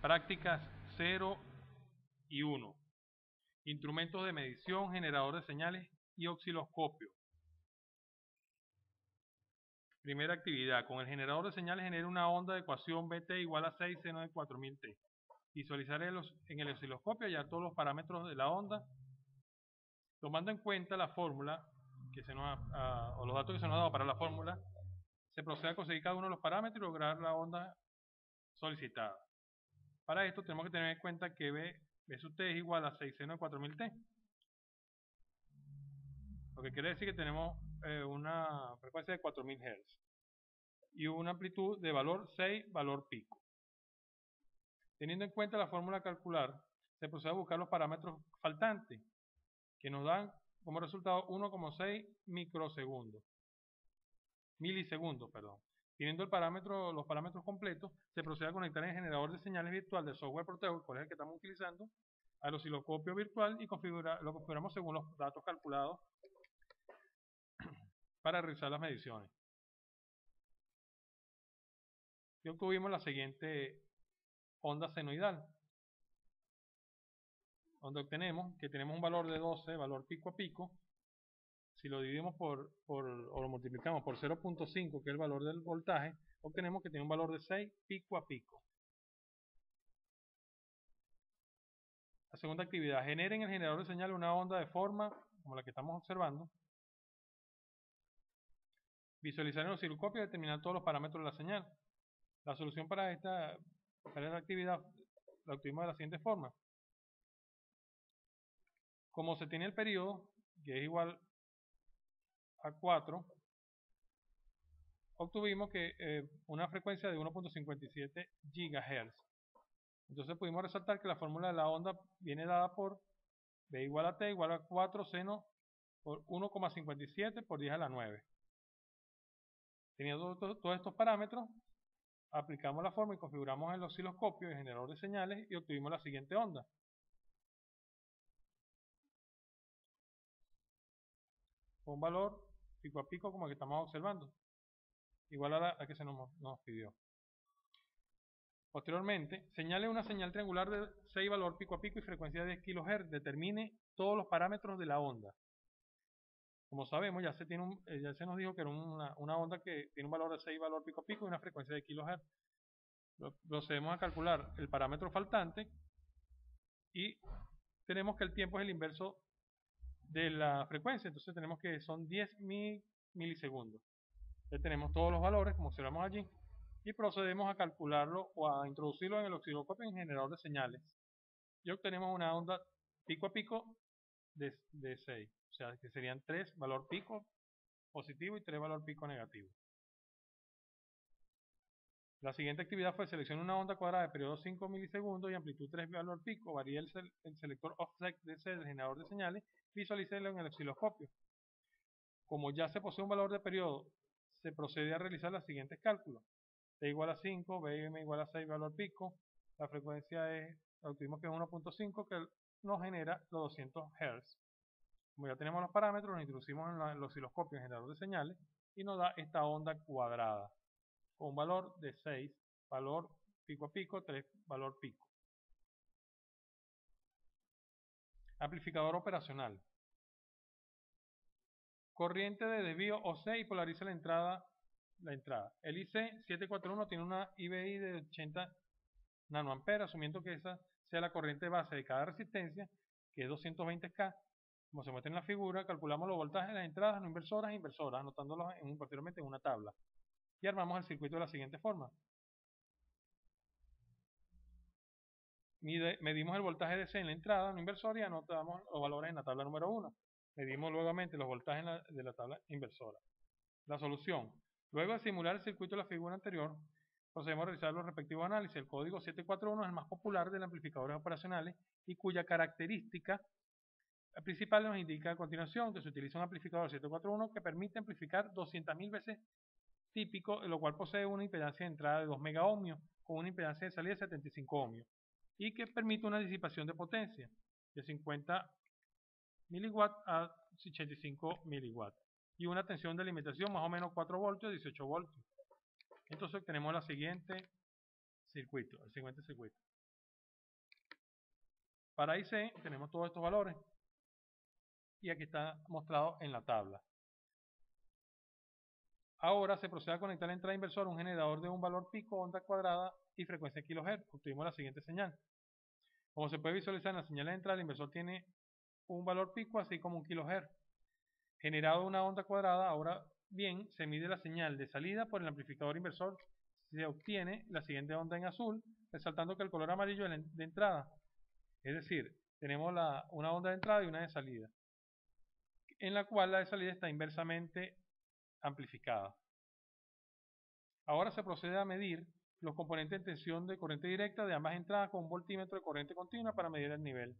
Prácticas 0 y 1. Instrumentos de medición, generador de señales y osciloscopio. Primera actividad. Con el generador de señales genera una onda de ecuación BT igual a 6 seno de 4000T. Visualizar en el osciloscopio ya todos los parámetros de la onda, tomando en cuenta la fórmula que se nos o los datos que se nos ha dado para la fórmula. Se procede a conseguir cada uno de los parámetros y lograr la onda solicitada. Para esto tenemos que tener en cuenta que B sub T es igual a 6 seno de 4000T. Lo que quiere decir que tenemos una frecuencia de 4000 Hz y una amplitud de valor 6, valor pico. Teniendo en cuenta la fórmula a calcular, se procede a buscar los parámetros faltantes, que nos dan como resultado 1,6 milisegundos. Teniendo los parámetros completos, se procede a conectar el generador de señales virtual del software Proteus, cual es el que estamos utilizando, al osciloscopio virtual y lo configuramos según los datos calculados para realizar las mediciones. Y obtuvimos la siguiente onda senoidal, donde obtenemos que tenemos un valor de 12, valor pico a pico. Si lo dividimos o lo multiplicamos por 0.5, que es el valor del voltaje, obtenemos que tiene un valor de 6 pico a pico. La segunda actividad, genera en el generador de señales una onda de forma como la que estamos observando. Visualizar en el osciloscopio y determinar todos los parámetros de la señal. La solución para esta actividad la obtuvimos de la siguiente forma. Como se tiene el periodo, que es igual a 4, obtuvimos que una frecuencia de 1.57 GHz. Entonces pudimos resaltar que la fórmula de la onda viene dada por B igual a T igual a 4 seno por 1,57 por 10 a la 9. Teniendo todos estos parámetros, aplicamos la fórmula y configuramos el osciloscopio, el generador de señales, y obtuvimos la siguiente onda. Con un valor pico a pico como el que estamos observando, igual a la que se nos pidió. Posteriormente, señale una señal triangular de 6 valor pico a pico y frecuencia de 10 kHz. Determine todos los parámetros de la onda. Como sabemos, ya se nos dijo que era una onda que tiene un valor de 6 valor pico a pico y una frecuencia de kHz. Procedemos a calcular el parámetro faltante y tenemos que el tiempo es el inverso de la frecuencia, entonces tenemos que son 10 milisegundos. Entonces tenemos todos los valores como observamos allí y procedemos a calcularlo o a introducirlo en el osciloscopio en generador de señales y obtenemos una onda pico a pico de 6, o sea que serían 3 valor pico positivo y 3 valor pico negativo. La siguiente actividad fue seleccionar una onda cuadrada de periodo 5 milisegundos y amplitud 3 valor pico. Varía el selector offset del generador de señales. Visualícelo en el osciloscopio. Como ya se posee un valor de periodo, se procede a realizar los siguientes cálculos. T igual a 5, BM igual a 6 valor pico. La frecuencia la obtuvimos que es 1.5, que nos genera los 200 Hz. Como ya tenemos los parámetros, nos introducimos en el osciloscopio en generador de señales y nos da esta onda cuadrada con un valor de 6, valor pico a pico, 3 valor pico. Amplificador operacional. Corriente de desvío OC y polariza la entrada. El IC741 tiene una IBI de 80 nanoamperes, asumiendo que esa sea la corriente base de cada resistencia, que es 220K. Como se muestra en la figura, calculamos los voltajes de las entradas no inversoras e inversoras, anotándolos posteriormente en una tabla. Y armamos el circuito de la siguiente forma. Medimos el voltaje de C en la entrada no inversora y anotamos los valores en la tabla número 1. Medimos nuevamente los voltajes de la tabla inversora. La solución. Luego de simular el circuito de la figura anterior, procedemos a realizar los respectivos análisis. El código 741 es el más popular de los amplificadores operacionales y cuya característica principal nos indica a continuación que se utiliza un amplificador 741 que permite amplificar 200.000 veces típico, lo cual posee una impedancia de entrada de 2 megaohmios con una impedancia de salida de 75 ohmios y que permite una disipación de potencia de 50 miliwatts a 85 miliwatts y una tensión de alimentación más o menos 4 voltios, 18 voltios. Entonces tenemos el siguiente circuito. Para IC tenemos todos estos valores y aquí está mostrado en la tabla. Ahora se procede a conectar la entrada inversora a un generador de un valor pico, onda cuadrada y frecuencia de kilohertz. Obtuvimos la siguiente señal. Como se puede visualizar en la señal de entrada, el inversor tiene un valor pico así como un kilohertz. Generado una onda cuadrada, ahora bien, se mide la señal de salida por el amplificador inversor. Se obtiene la siguiente onda en azul, resaltando que el color amarillo es de entrada. Es decir, tenemos una onda de entrada y una de salida, en la cual la de salida está inversamente amplificada. Ahora se procede a medir los componentes de tensión de corriente directa de ambas entradas con un voltímetro de corriente continua para medir el nivel.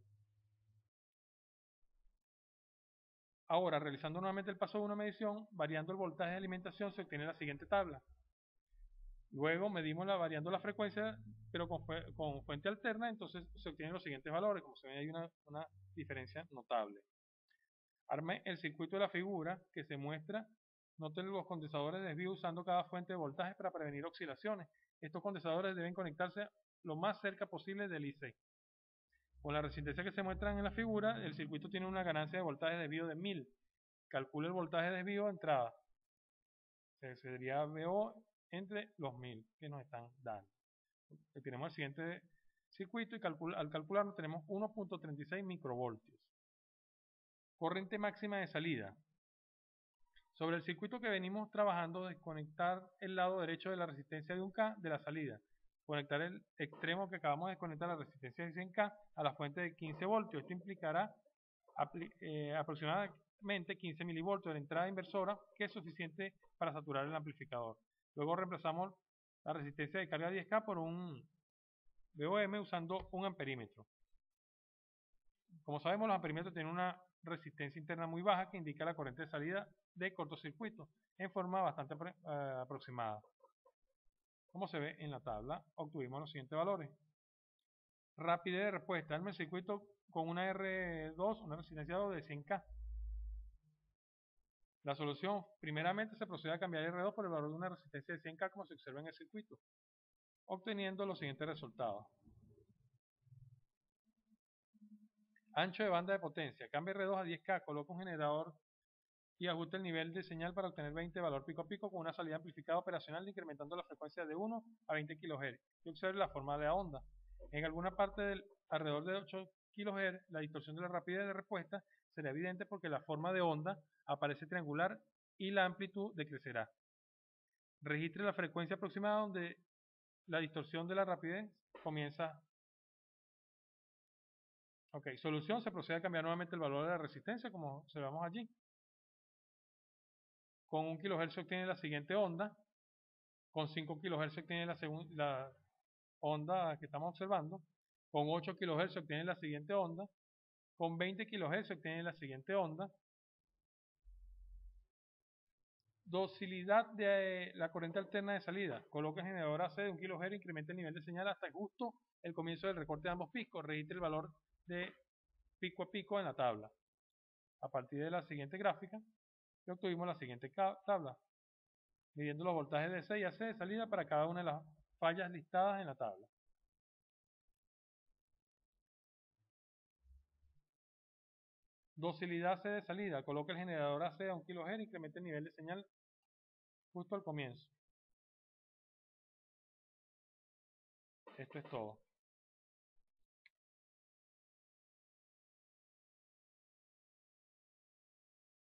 Ahora, realizando nuevamente el paso de una medición, variando el voltaje de alimentación, se obtiene la siguiente tabla. Luego medimos variando la frecuencia, pero con fuente alterna, entonces se obtienen los siguientes valores. Como se ve, hay una diferencia notable. Armé el circuito de la figura que se muestra. Noten los condensadores de desvío usando cada fuente de voltaje para prevenir oscilaciones. Estos condensadores deben conectarse lo más cerca posible del IC. Con la resistencia que se muestran en la figura, el circuito tiene una ganancia de voltaje de desvío de 1000. Calcule el voltaje de desvío de entrada. Sería VO entre los 1000 que nos están dando. Tenemos el siguiente circuito y al calcularlo tenemos 1.36 microvoltios. Corriente máxima de salida. Sobre el circuito que venimos trabajando, desconectar el lado derecho de la resistencia de 1K de la salida. Conectar el extremo que acabamos de conectar a la resistencia de 100K a la fuente de 15 voltios. Esto implicará aproximadamente 15 milivoltios de la entrada inversora, que es suficiente para saturar el amplificador. Luego reemplazamos la resistencia de carga 10K por un VOM usando un amperímetro. Como sabemos, los amperímetros tienen una resistencia interna muy baja que indica la corriente de salida de cortocircuito en forma bastante aproximada. Como se ve en la tabla, obtuvimos los siguientes valores. Rapidez de respuesta. Arme el circuito con una R2, una resistencia de 100K. La solución, primeramente se procede a cambiar R2 por el valor de una resistencia de 100K como se observa en el circuito, obteniendo los siguientes resultados. Ancho de banda de potencia. Cambia R2 a 10K, coloca un generador y ajusta el nivel de señal para obtener 20 valor pico a pico con una salida amplificada operacional incrementando la frecuencia de 1 a 20 kHz. Y observe la forma de la onda. En alguna parte alrededor de 8 kHz, la distorsión de la rapidez de respuesta será evidente porque la forma de onda aparece triangular y la amplitud decrecerá. Registre la frecuencia aproximada donde la distorsión de la rapidez comienza. Ok, solución, se procede a cambiar nuevamente el valor de la resistencia como observamos allí. Con 1 kHz se obtiene la siguiente onda. Con 5 kHz se obtiene la onda que estamos observando. Con 8 kHz se obtiene la siguiente onda. Con 20 kHz se obtiene la siguiente onda. Docilidad de la corriente alterna de salida. Coloca el generador AC de 1 kHz e incrementa el nivel de señal hasta justo el comienzo del recorte de ambos picos. Registre el valor de pico a pico en la tabla. A partir de la siguiente gráfica, obtuvimos la siguiente tabla, midiendo los voltajes de C y AC de salida para cada una de las fallas listadas en la tabla. Docilidad C de salida. Coloca el generador AC a 1 kHz e incrementa el nivel de señal justo al comienzo. Esto es todo.